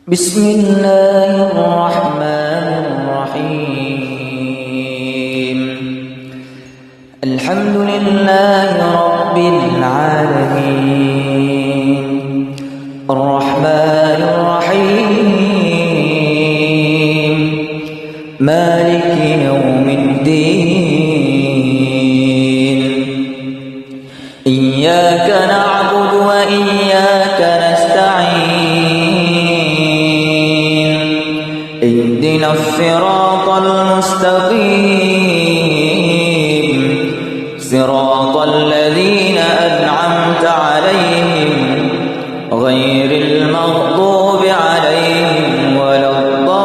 بسم الله الرحمن الرحيم. الحمد لله رب العالمين، الرحمن الرحيم، مالك يوم الدين. إياك نعبد وإياك نستعين، اهدنا الصراط المستقيم، صراط الذين أنعمت عليهم غير المغضوب عليهم ولا الضالين.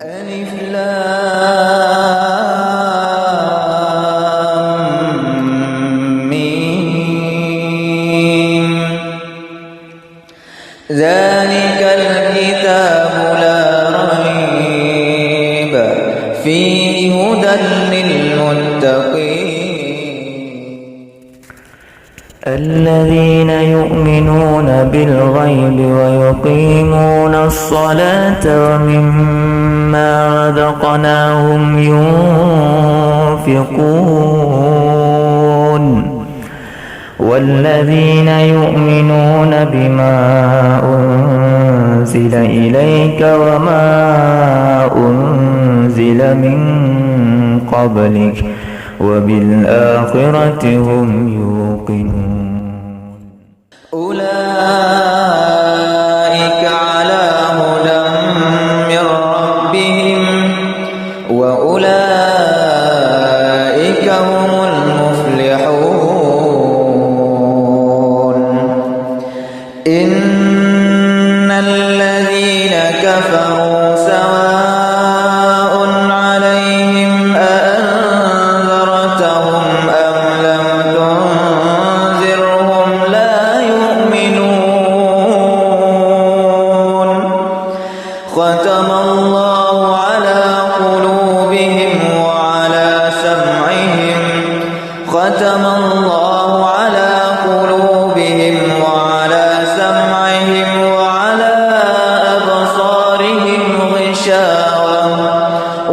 ألف لام ميم. ذلك الكتاب لا ريب فيه هدى للمتقين. الذين يؤمنون بالغيب ويقيمون الصلاة ومما رزقناهم ينفقون. والذين يؤمنون بما أنزل إليك وما أنزل من قبلك وبالآخرة هم يوقنون. أولئك على هدى من ربهم وأولئك هم المفلحون. إن الذين كفروا سواء عليهم أأنذرتهم أم لم تنذرهم لا يؤمنون. ختم الله على قلوبهم وعلى سمعهم، ختم الله على قلوبهم وعلى سمعهم وعلى أبصارهم غشاوة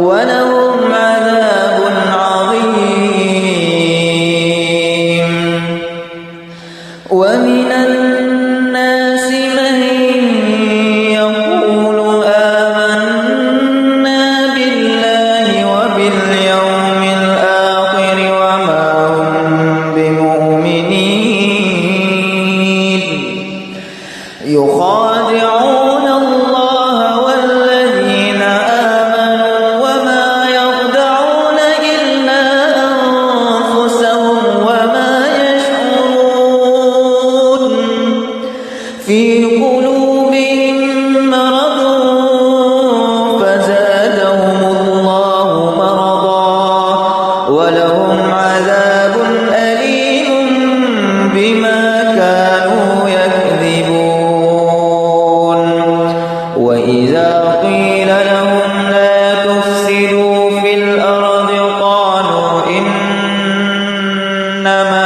ولهم عذاب عظيم. ومن الناس من يقول آمنا بالله وباليوم الآخر وما هم بمؤمنين. يخادعون الله والذين آمنوا وما يخدعون إلا أنفسهم وما يشعرون. في قلوبهم مرض فزادهم الله مرضا ولهم عذاب أليم بما كانوا يكذبون. وإذا قيل لهم لا تفسدوا في الأرض قالوا إنما